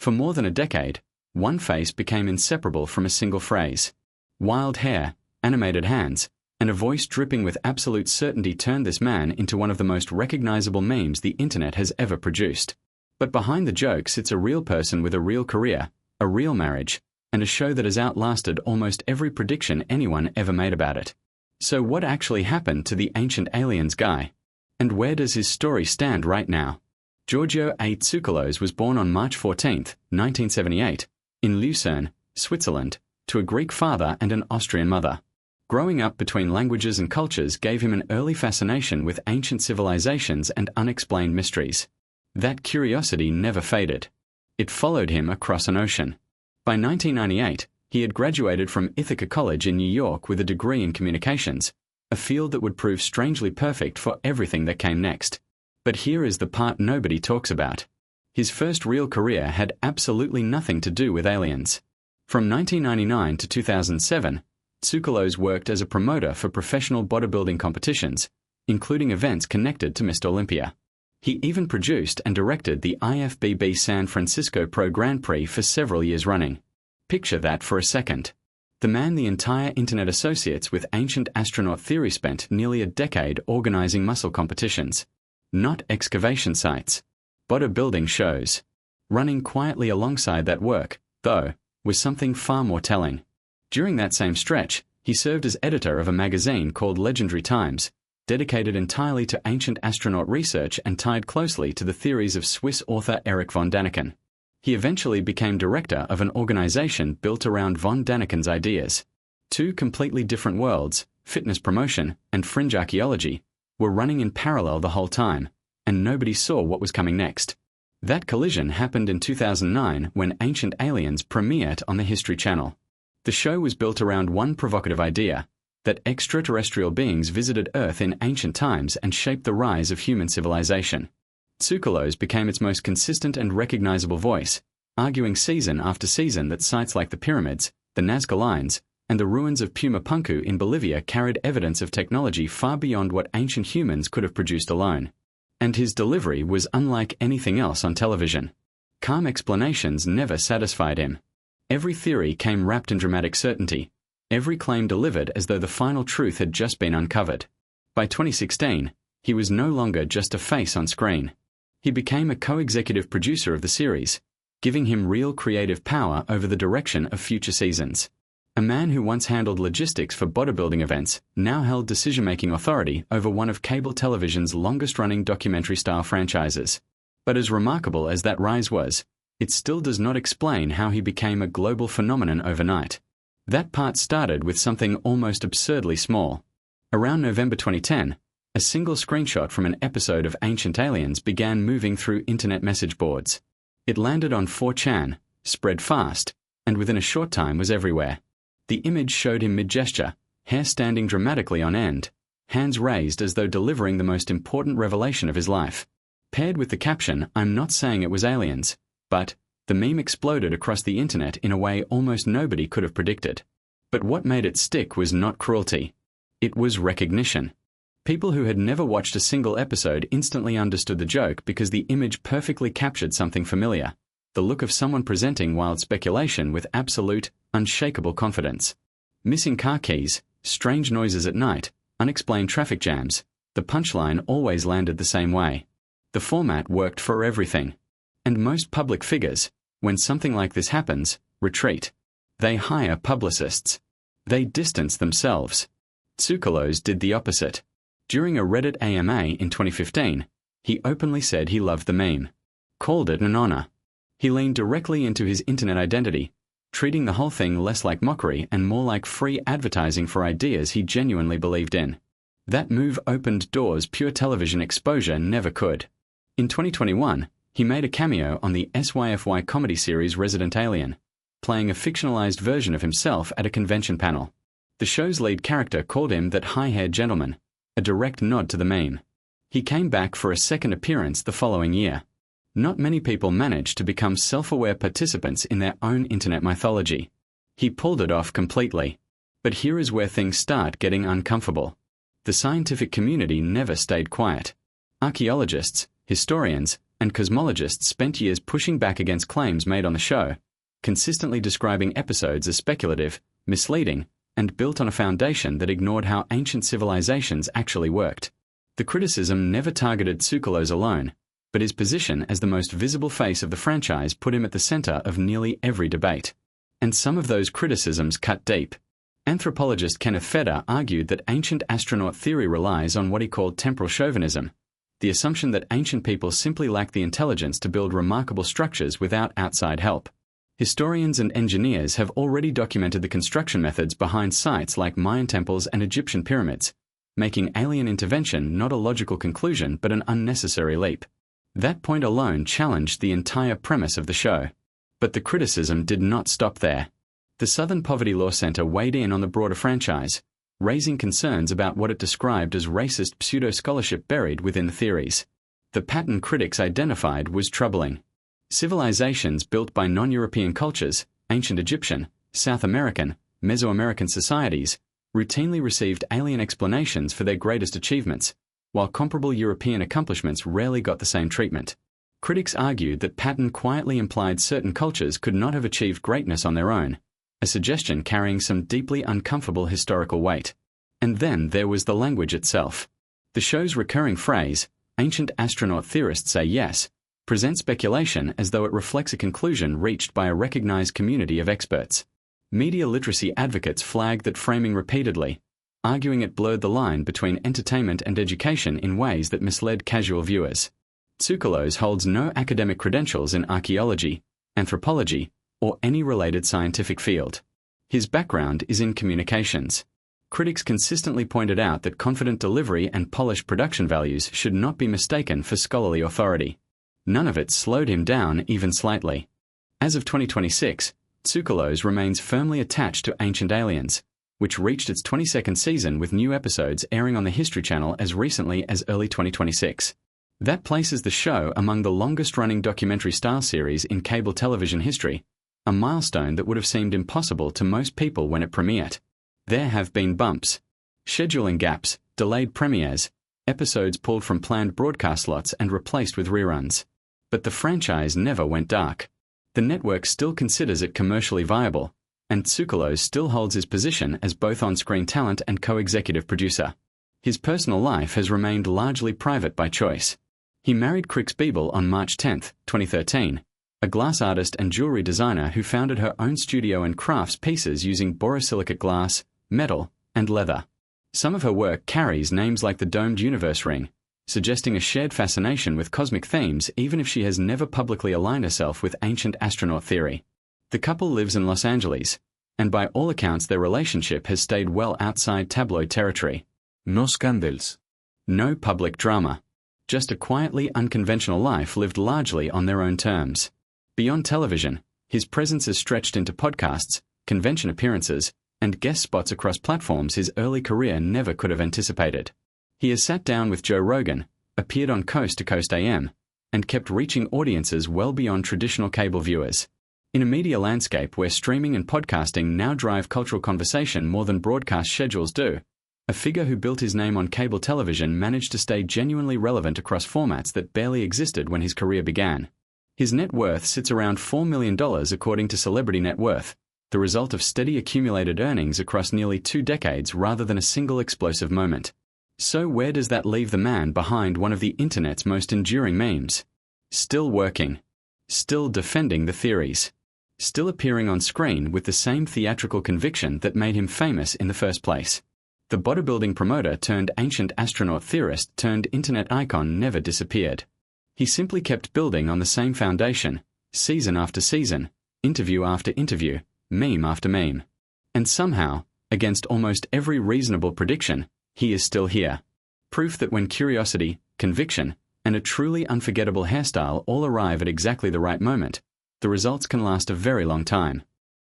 For more than a decade, one face became inseparable from a single phrase. Wild hair, animated hands, and a voice dripping with absolute certainty turned this man into one of the most recognizable memes the internet has ever produced. But behind the joke sits a real person with a real career, a real marriage, and a show that has outlasted almost every prediction anyone ever made about it. So what actually happened to the Ancient Aliens guy? And where does his story stand right now? Giorgio A. Tsoukalos was born on March 14, 1978, in Lucerne, Switzerland, to a Greek father and an Austrian mother. Growing up between languages and cultures gave him an early fascination with ancient civilizations and unexplained mysteries. That curiosity never faded. It followed him across an ocean. By 1998, he had graduated from Ithaca College in New York with a degree in communications, a field that would prove strangely perfect for everything that came next. But here is the part nobody talks about. His first real career had absolutely nothing to do with aliens. From 1999 to 2007, Tsoukalos worked as a promoter for professional bodybuilding competitions, including events connected to Mr. Olympia. He even produced and directed the IFBB San Francisco Pro Grand Prix for several years running. Picture that for a second. The man the entire internet associates with ancient astronaut theory spent nearly a decade organizing muscle competitions. Not excavation sites. Bodybuilding shows. Running quietly alongside that work, though, was something far more telling. During that same stretch, he served as editor of a magazine called Legendary Times, dedicated entirely to ancient astronaut research and tied closely to the theories of Swiss author Erich von Däniken. He eventually became director of an organization built around von Däniken's ideas. Two completely different worlds, fitness promotion and fringe archaeology, were running in parallel the whole time, and nobody saw what was coming next. That collision happened in 2009 when Ancient Aliens premiered on the History Channel. The show was built around one provocative idea, that extraterrestrial beings visited Earth in ancient times and shaped the rise of human civilization. Tsoukalos became its most consistent and recognizable voice, arguing season after season that sites like the pyramids, the Nazca Lines, and the ruins of Pumapunku in Bolivia carried evidence of technology far beyond what ancient humans could have produced alone. And his delivery was unlike anything else on television. Calm explanations never satisfied him. Every theory came wrapped in dramatic certainty, every claim delivered as though the final truth had just been uncovered. By 2016, he was no longer just a face on screen. He became a co-executive producer of the series, giving him real creative power over the direction of future seasons. A man who once handled logistics for bodybuilding events now held decision-making authority over one of cable television's longest-running documentary-style franchises. But as remarkable as that rise was, it still does not explain how he became a global phenomenon overnight. That part started with something almost absurdly small. Around November 2010, a single screenshot from an episode of Ancient Aliens began moving through internet message boards. It landed on 4chan, spread fast, and within a short time was everywhere. The image showed him mid-gesture, hair standing dramatically on end, hands raised as though delivering the most important revelation of his life. Paired with the caption, "I'm not saying it was aliens," but the meme exploded across the internet in a way almost nobody could have predicted. But what made it stick was not cruelty. It was recognition. People who had never watched a single episode instantly understood the joke because the image perfectly captured something familiar, the look of someone presenting wild speculation with absolute, unshakable confidence. Missing car keys, strange noises at night, unexplained traffic jams, the punchline always landed the same way. The format worked for everything. And most public figures, when something like this happens, retreat. They hire publicists. They distance themselves. Tsoukalos did the opposite. During a Reddit AMA in 2015, he openly said he loved the meme, called it an honor. He leaned directly into his internet identity, treating the whole thing less like mockery and more like free advertising for ideas he genuinely believed in. That move opened doors pure television exposure never could. In 2021, he made a cameo on the SYFY comedy series Resident Alien, playing a fictionalized version of himself at a convention panel. The show's lead character called him that high-haired gentleman, a direct nod to the meme. He came back for a second appearance the following year. Not many people manage to become self-aware participants in their own internet mythology. He pulled it off completely. But here is where things start getting uncomfortable. The scientific community never stayed quiet. Archaeologists, historians, and cosmologists spent years pushing back against claims made on the show, consistently describing episodes as speculative, misleading, and built on a foundation that ignored how ancient civilizations actually worked. The criticism never targeted Tsoukalos alone, but his position as the most visible face of the franchise put him at the center of nearly every debate. And some of those criticisms cut deep. Anthropologist Kenneth Feder argued that ancient astronaut theory relies on what he called temporal chauvinism, the assumption that ancient people simply lacked the intelligence to build remarkable structures without outside help. Historians and engineers have already documented the construction methods behind sites like Mayan temples and Egyptian pyramids, making alien intervention not a logical conclusion but an unnecessary leap. That point alone challenged the entire premise of the show. But the criticism did not stop there. The Southern Poverty Law Center weighed in on the broader franchise, raising concerns about what it described as racist pseudo-scholarship buried within the theories. The pattern critics identified was troubling. Civilizations built by non-European cultures, ancient Egyptian, South American, Mesoamerican societies, routinely received alien explanations for their greatest achievements, while comparable European accomplishments rarely got the same treatment. Critics argued that Patton quietly implied certain cultures could not have achieved greatness on their own, a suggestion carrying some deeply uncomfortable historical weight. And then there was the language itself. The show's recurring phrase, "Ancient astronaut theorists say yes," presents speculation as though it reflects a conclusion reached by a recognized community of experts. Media literacy advocates flagged that framing repeatedly, arguing it blurred the line between entertainment and education in ways that misled casual viewers. Tsoukalos holds no academic credentials in archaeology, anthropology, or any related scientific field. His background is in communications. Critics consistently pointed out that confident delivery and polished production values should not be mistaken for scholarly authority. None of it slowed him down even slightly. As of 2026, Tsoukalos remains firmly attached to Ancient Aliens, which reached its 22nd season with new episodes airing on the History Channel as recently as early 2026. That places the show among the longest-running documentary-style series in cable television history, a milestone that would have seemed impossible to most people when it premiered. There have been bumps, scheduling gaps, delayed premieres, episodes pulled from planned broadcast slots and replaced with reruns. But the franchise never went dark. The network still considers it commercially viable, and Tsoukalos still holds his position as both on-screen talent and co-executive producer. His personal life has remained largely private by choice. He married Crix Biebel on March 10, 2013, a glass artist and jewelry designer who founded her own studio and crafts pieces using borosilicate glass, metal, and leather. Some of her work carries names like the Domed Universe ring, suggesting a shared fascination with cosmic themes even if she has never publicly aligned herself with ancient astronaut theory. The couple lives in Los Angeles, and by all accounts their relationship has stayed well outside tabloid territory. No scandals. No public drama. Just a quietly unconventional life lived largely on their own terms. Beyond television, his presence is stretched into podcasts, convention appearances, and guest spots across platforms his early career never could have anticipated. He has sat down with Joe Rogan, appeared on Coast to Coast AM, and kept reaching audiences well beyond traditional cable viewers. In a media landscape where streaming and podcasting now drive cultural conversation more than broadcast schedules do, a figure who built his name on cable television managed to stay genuinely relevant across formats that barely existed when his career began. His net worth sits around $4 million according to Celebrity Net Worth, the result of steady accumulated earnings across nearly 2 decades rather than a single explosive moment. So where does that leave the man behind one of the internet's most enduring memes? Still working. Still defending the theories. Still appearing on screen with the same theatrical conviction that made him famous in the first place. The bodybuilding promoter turned ancient astronaut theorist turned internet icon never disappeared. He simply kept building on the same foundation, season after season, interview after interview, meme after meme. And somehow, against almost every reasonable prediction, he is still here. Proof that when curiosity, conviction, and a truly unforgettable hairstyle all arrive at exactly the right moment, the results can last a very long time.